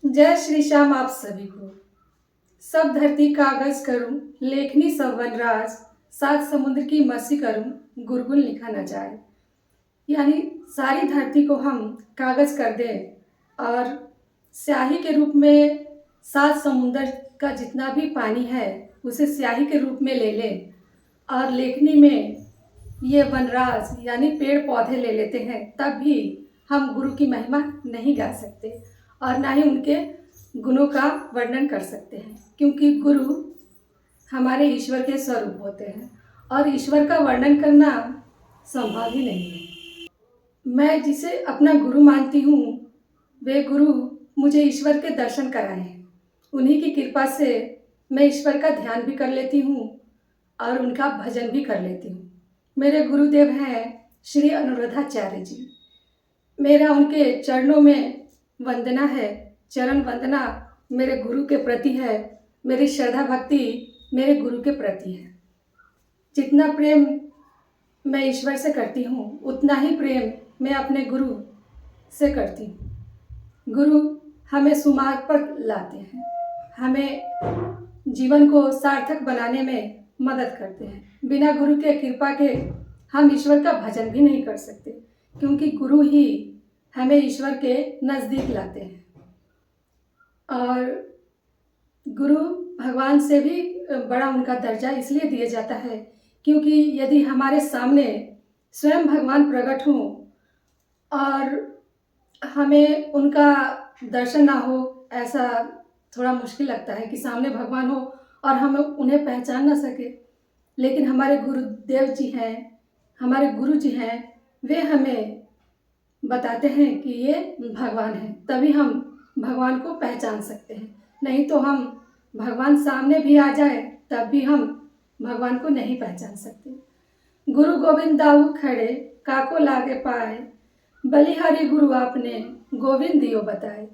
जय श्री श्याम आप सभी को। सब धरती कागज करूं, लेखनी सब वनराज, सात समुद्र की मसी करूं, गुरगुन लिखा न जाए। यानी सारी धरती को हम कागज कर दें और स्याही के रूप में सात समुद्र का जितना भी पानी है उसे स्याही के रूप में ले लें और लेखनी में ये वनराज यानी पेड़ पौधे ले लेते हैं, तब भी हम गुरु की महिमा नहीं गा सकते और ना ही उनके गुणों का वर्णन कर सकते हैं, क्योंकि गुरु हमारे ईश्वर के स्वरूप होते हैं और ईश्वर का वर्णन करना संभव ही नहीं है। मैं जिसे अपना गुरु मानती हूँ वे गुरु मुझे ईश्वर के दर्शन कराए हैं। उन्हीं की कृपा से मैं ईश्वर का ध्यान भी कर लेती हूँ और उनका भजन भी कर लेती हूँ। मेरे गुरुदेव हैं श्री अनुराधाचार्य जी। मेरा उनके चरणों में वंदना है। चरण वंदना मेरे गुरु के प्रति है। मेरी श्रद्धा भक्ति मेरे गुरु के प्रति है। जितना प्रेम मैं ईश्वर से करती हूँ उतना ही प्रेम मैं अपने गुरु से करती हूँ। गुरु हमें सुमार्ग पर लाते हैं, हमें जीवन को सार्थक बनाने में मदद करते हैं। बिना गुरु के कृपा के हम ईश्वर का भजन भी नहीं कर सकते, क्योंकि गुरु ही हमें ईश्वर के नज़दीक लाते हैं। और गुरु भगवान से भी बड़ा उनका दर्जा इसलिए दिया जाता है क्योंकि यदि हमारे सामने स्वयं भगवान प्रकट हों और हमें उनका दर्शन ना हो, ऐसा थोड़ा मुश्किल लगता है कि सामने भगवान हो और हम उन्हें पहचान ना सके। लेकिन हमारे गुरुदेव जी हैं, हमारे गुरु जी हैं, वे हमें बताते हैं कि ये भगवान हैं, तभी हम भगवान को पहचान सकते हैं। नहीं तो हम भगवान सामने भी आ जाए तब भी हम भगवान को नहीं पहचान सकते। गुरु गोविंद दाऊ खड़े, काको लागे पाए, बलिहारी गुरु आपने गोविंद दियो बताए।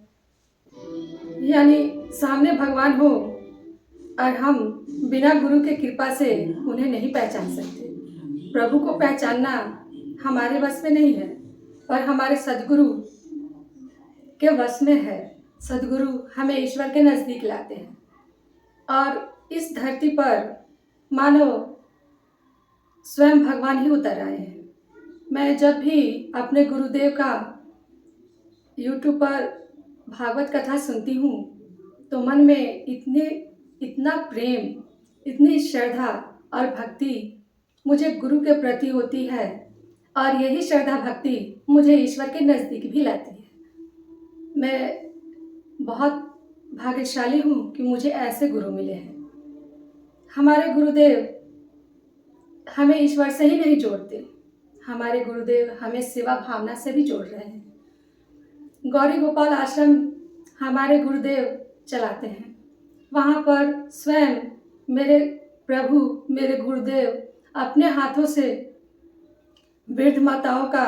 यानी सामने भगवान हो और हम बिना गुरु के कृपा से उन्हें नहीं पहचान सकते। प्रभु को पहचानना हमारे वश में नहीं है, पर हमारे सदगुरु के वश में है। सदगुरु हमें ईश्वर के नज़दीक लाते हैं और इस धरती पर मानो स्वयं भगवान ही उतर आए हैं। मैं जब भी अपने गुरुदेव का YouTube पर भागवत कथा सुनती हूँ तो मन में इतना प्रेम, इतनी श्रद्धा और भक्ति मुझे गुरु के प्रति होती है और यही श्रद्धा भक्ति मुझे ईश्वर के नज़दीक भी लाती है। मैं बहुत भाग्यशाली हूँ कि मुझे ऐसे गुरु मिले हैं। हमारे गुरुदेव हमें ईश्वर से ही नहीं जोड़ते, हमारे गुरुदेव हमें सेवा भावना से भी जोड़ रहे हैं। गौरी गोपाल आश्रम हमारे गुरुदेव चलाते हैं। वहाँ पर स्वयं मेरे प्रभु, मेरे गुरुदेव अपने हाथों से वृद्ध माताओं का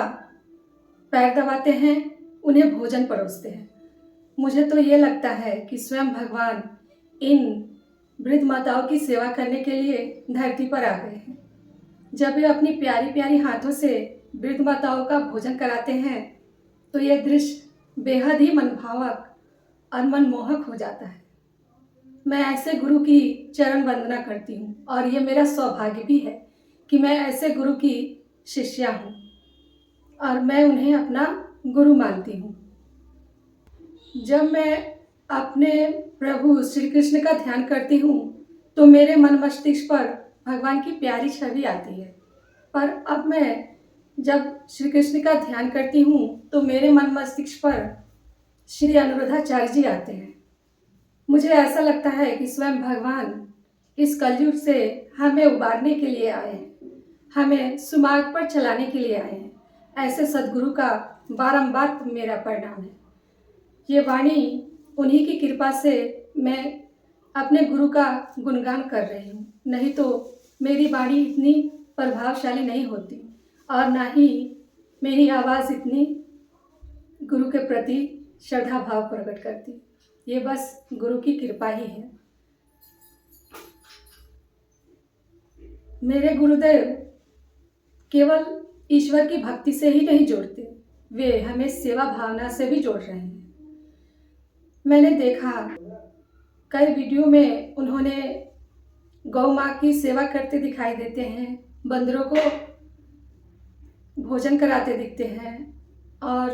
पैर दबाते हैं, उन्हें भोजन परोसते हैं। मुझे तो ये लगता है कि स्वयं भगवान इन वृद्ध माताओं की सेवा करने के लिए धरती पर आ गए हैं। जब वे अपनी प्यारी प्यारी हाथों से वृद्ध माताओं का भोजन कराते हैं तो ये दृश्य बेहद ही मनभावक और मनमोहक हो जाता है। मैं ऐसे गुरु की चरण वंदना करती हूँ और ये मेरा सौभाग्य भी है कि मैं ऐसे गुरु की शिष्या हूँ और मैं उन्हें अपना गुरु मानती हूँ। जब मैं अपने प्रभु श्री कृष्ण का ध्यान करती हूँ तो मेरे मन मस्तिष्क पर भगवान की प्यारी छवि आती है, पर अब मैं जब श्री कृष्ण का ध्यान करती हूँ तो मेरे मन मस्तिष्क पर श्री अनुराधाचार्य जी आते हैं। मुझे ऐसा लगता है कि स्वयं भगवान इस कलयुग से हमें उबारने के लिए आए हैं, हमें सुमार्ग पर चलाने के लिए आए हैं। ऐसे सदगुरु का बारंबार मेरा प्रणाम है। ये वाणी उन्हीं की कृपा से मैं अपने गुरु का गुणगान कर रही हूँ, नहीं तो मेरी वाणी इतनी प्रभावशाली नहीं होती और ना ही मेरी आवाज़ इतनी गुरु के प्रति श्रद्धा भाव प्रकट करती। ये बस गुरु की कृपा ही है। मेरे गुरुदेव केवल ईश्वर की भक्ति से ही नहीं जोड़ते, वे हमें सेवा भावना से भी जोड़ रहे हैं। मैंने देखा कई वीडियो में उन्होंने गौ माँ की सेवा करते दिखाई देते हैं, बंदरों को भोजन कराते दिखते हैं, और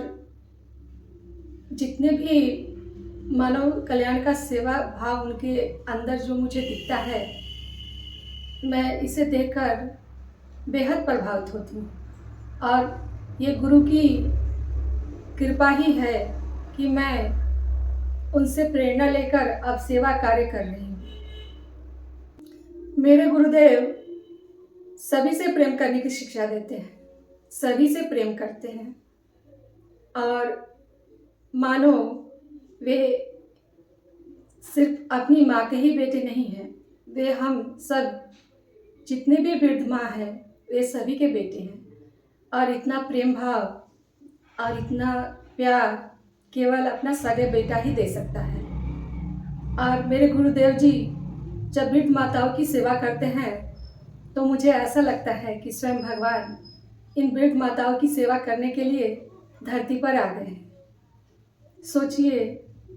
जितने भी मानव कल्याण का सेवा भाव उनके अंदर जो मुझे दिखता है, मैं इसे देखकर बेहद प्रभावित होती हूँ। और ये गुरु की कृपा ही है कि मैं उनसे प्रेरणा लेकर अब सेवा कार्य कर रही हूँ। मेरे गुरुदेव सभी से प्रेम करने की शिक्षा देते हैं, सभी से प्रेम करते हैं, और मानो वे सिर्फ अपनी माँ के ही बेटे नहीं हैं, वे हम सब जितने भी वृद्ध माँ हैं वे सभी के बेटे हैं। और इतना प्रेम भाव और इतना प्यार केवल अपना सगे बेटा ही दे सकता है। और मेरे गुरुदेव जी जब वृद्ध माताओं की सेवा करते हैं तो मुझे ऐसा लगता है कि स्वयं भगवान इन वृद्ध माताओं की सेवा करने के लिए धरती पर आ गए हैं। सोचिए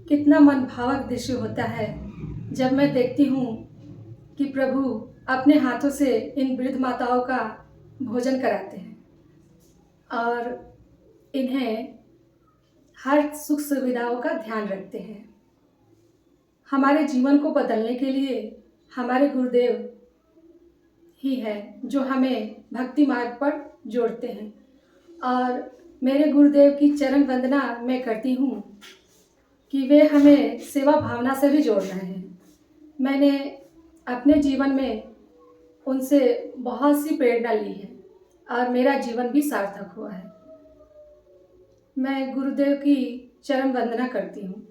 कितना मन भावक दृश्य होता है जब मैं देखती हूँ कि प्रभु अपने हाथों से इन वृद्ध माताओं का भोजन कराते हैं और इन्हें हर सुख सुविधाओं का ध्यान रखते हैं। हमारे जीवन को बदलने के लिए हमारे गुरुदेव ही है जो हमें भक्ति मार्ग पर जोड़ते हैं। और मेरे गुरुदेव की चरण वंदना मैं करती हूँ कि वे हमें सेवा भावना से भी जोड़ रहे हैं। मैंने अपने जीवन में उनसे बहुत सी प्रेरणा ली है और मेरा जीवन भी सार्थक हुआ है। मैं गुरुदेव की चरण वंदना करती हूँ,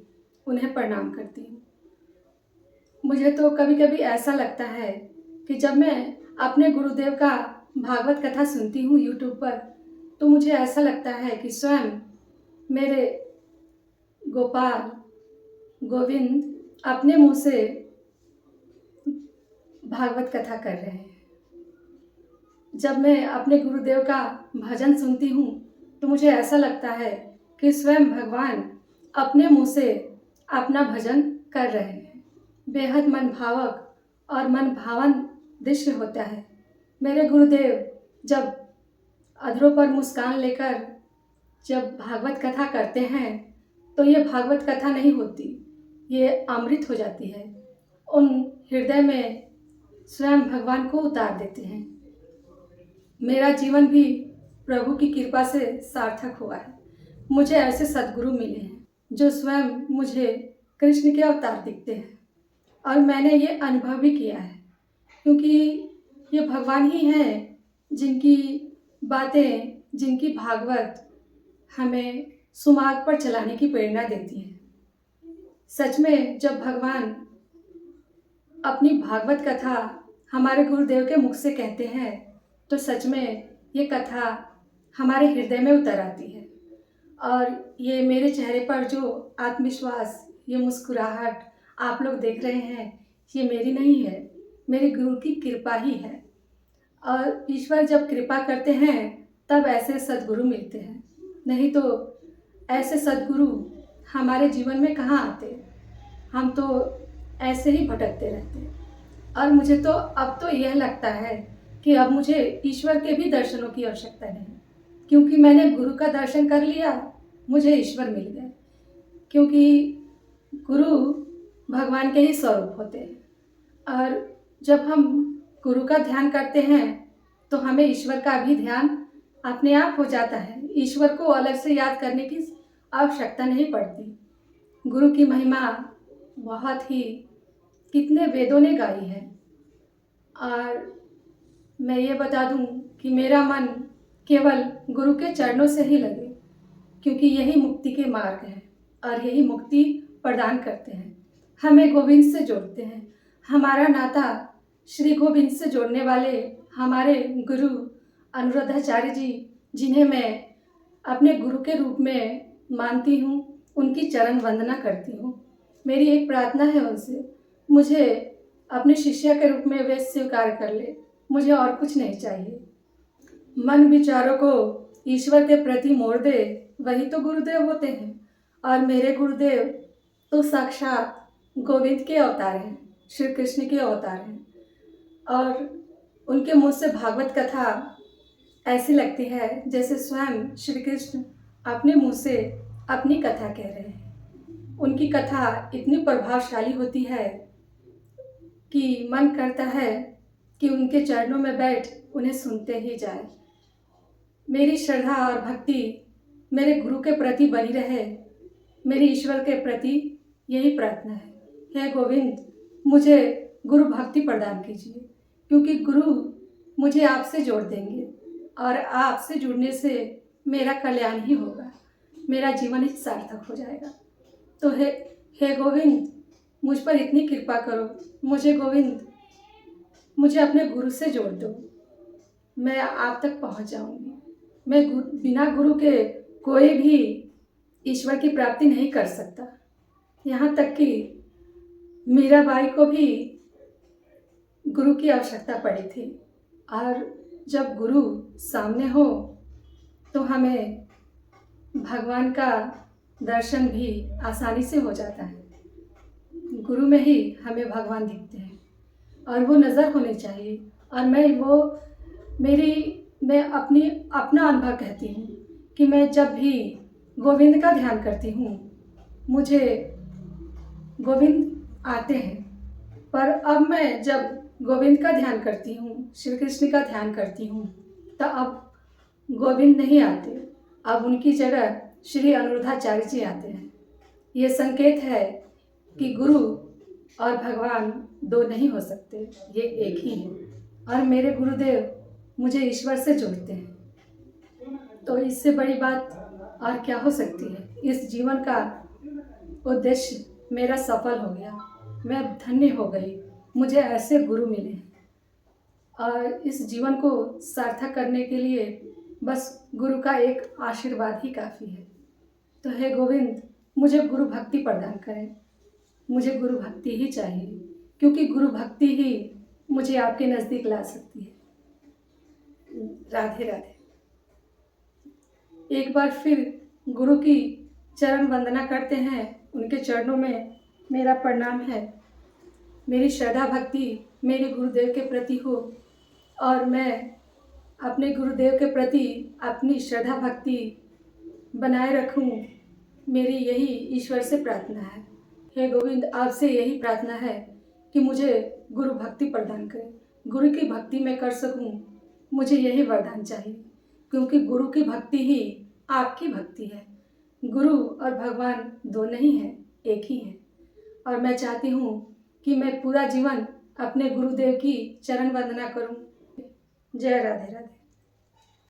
उन्हें प्रणाम करती हूँ। मुझे तो कभी कभी ऐसा लगता है कि जब मैं अपने गुरुदेव का भागवत कथा सुनती हूँ यूट्यूब पर, तो मुझे ऐसा लगता है कि स्वयं मेरे गोपाल गोविंद अपने मुंह से भागवत कथा कर रहे हैं। जब मैं अपने गुरुदेव का भजन सुनती हूँ तो मुझे ऐसा लगता है कि स्वयं भगवान अपने मुंह से अपना भजन कर रहे हैं। बेहद मन भावक और मन भावन दृश्य होता है। मेरे गुरुदेव जब अधरों पर मुस्कान लेकर जब भागवत कथा करते हैं तो ये भागवत कथा नहीं होती, ये अमृत हो जाती है। उन हृदय में स्वयं भगवान को उतार देते हैं। मेरा जीवन भी प्रभु की कृपा से सार्थक हुआ है। मुझे ऐसे सद्गुरु मिले हैं जो स्वयं मुझे कृष्ण के अवतार दिखते हैं, और मैंने ये अनुभव भी किया है, क्योंकि ये भगवान ही हैं जिनकी बातें, जिनकी भागवत हमें सुमार्ग पर चलाने की प्रेरणा देती है। सच में जब भगवान अपनी भागवत कथा हमारे गुरुदेव के मुख से कहते हैं तो सच में ये कथा हमारे हृदय में उतर आती है। और ये मेरे चेहरे पर जो आत्मविश्वास, ये मुस्कुराहट आप लोग देख रहे हैं, ये मेरी नहीं है, मेरे गुरु की कृपा ही है। और ईश्वर जब कृपा करते हैं तब ऐसे सद्गुरु मिलते हैं, नहीं तो ऐसे सद्गुरु हमारे जीवन में कहाँ आते। हम तो ऐसे ही भटकते रहते। और मुझे तो अब तो यह लगता है कि अब मुझे ईश्वर के भी दर्शनों की आवश्यकता नहीं, क्योंकि मैंने गुरु का दर्शन कर लिया, मुझे ईश्वर मिल गए। क्योंकि गुरु भगवान के ही स्वरूप होते हैं, और जब हम गुरु का ध्यान करते हैं तो हमें ईश्वर का भी ध्यान अपने आप हो जाता है। ईश्वर को अलग से याद करने की आवश्यकता नहीं पड़ती। गुरु की महिमा बहुत ही कितने वेदों ने गाई है। और मैं ये बता दूं कि मेरा मन केवल गुरु के चरणों से ही लगे, क्योंकि यही मुक्ति के मार्ग हैं और यही मुक्ति प्रदान करते हैं, हमें गोविंद से जोड़ते हैं। हमारा नाता श्री गोविंद से जोड़ने वाले हमारे गुरु अनुरुद्धाचार्य जी, जिन्हें मैं अपने गुरु के रूप में मानती हूँ, उनकी चरण वंदना करती हूँ। मेरी एक प्रार्थना है उनसे, मुझे अपने शिष्य के रूप में वे स्वीकार कर ले, मुझे और कुछ नहीं चाहिए। मन विचारों को ईश्वर के प्रति मोड़ दे, वही तो गुरुदेव होते हैं। और मेरे गुरुदेव तो साक्षात गोविंद के अवतार हैं, श्री कृष्ण के अवतार हैं। और उनके मुंह से भागवत कथा ऐसी लगती है जैसे स्वयं श्री कृष्ण अपने मुंह से अपनी कथा कह रहे हैं। उनकी कथा इतनी प्रभावशाली होती है कि मन करता है कि उनके चरणों में बैठ उन्हें सुनते ही जाए। मेरी श्रद्धा और भक्ति मेरे गुरु के प्रति बनी रहे, मेरी ईश्वर के प्रति यही प्रार्थना है। हे गोविंद, मुझे गुरु भक्ति प्रदान कीजिए, क्योंकि गुरु मुझे आपसे जोड़ देंगे और आपसे जुड़ने से मेरा कल्याण ही होगा, मेरा जीवन ही सार्थक हो जाएगा। तो हे गोविंद, मुझ पर इतनी कृपा करो, मुझे अपने गुरु से जोड़ दो। मैं आप तक पहुंच जाऊंगी। मैं बिना गुरु के कोई भी ईश्वर की प्राप्ति नहीं कर सकता। यहाँ तक कि मीराबाई को भी गुरु की आवश्यकता पड़ी थी। और जब गुरु सामने हो तो हमें भगवान का दर्शन भी आसानी से हो जाता है। गुरु में ही हमें भगवान दिखते हैं और वो नज़र होनी चाहिए। और मैं अपना अनुभव कहती हूँ कि मैं जब भी गोविंद का ध्यान करती हूँ, मुझे गोविंद आते हैं। पर अब मैं जब गोविंद का ध्यान करती हूँ, श्री कृष्ण का ध्यान करती हूँ, तो अब गोविंद नहीं आते, अब उनकी जगह श्री अनिरुद्धाचार्य जी आते हैं। ये संकेत है कि गुरु और भगवान दो नहीं हो सकते, ये एक ही है। और मेरे गुरुदेव मुझे ईश्वर से जोड़ते हैं, तो इससे बड़ी बात और क्या हो सकती है। इस जीवन का उद्देश्य मेरा सफल हो गया, मैं धन्य हो गई, मुझे ऐसे गुरु मिले। और इस जीवन को सार्थक करने के लिए बस गुरु का एक आशीर्वाद ही काफ़ी है। तो हे गोविंद, मुझे गुरु भक्ति प्रदान करें, मुझे गुरु भक्ति ही चाहिए, क्योंकि गुरु भक्ति ही मुझे आपके नज़दीक ला सकती है। राधे राधे। एक बार फिर गुरु की चरण वंदना करते हैं, उनके चरणों में मेरा प्रणाम है। मेरी श्रद्धा भक्ति मेरे गुरुदेव के प्रति हो और मैं अपने गुरुदेव के प्रति अपनी श्रद्धा भक्ति बनाए रखूं, मेरी यही ईश्वर से प्रार्थना है। हे गोविंद, आपसे यही प्रार्थना है कि मुझे गुरु भक्ति प्रदान करें, गुरु की भक्ति मैं कर सकूं, मुझे यही वरदान चाहिए, क्योंकि गुरु की भक्ति ही आपकी भक्ति है। गुरु और भगवान दो नहीं हैं, एक ही है। और मैं चाहती हूँ कि मैं पूरा जीवन अपने गुरुदेव की चरण वंदना करूं। जय राधे राधे।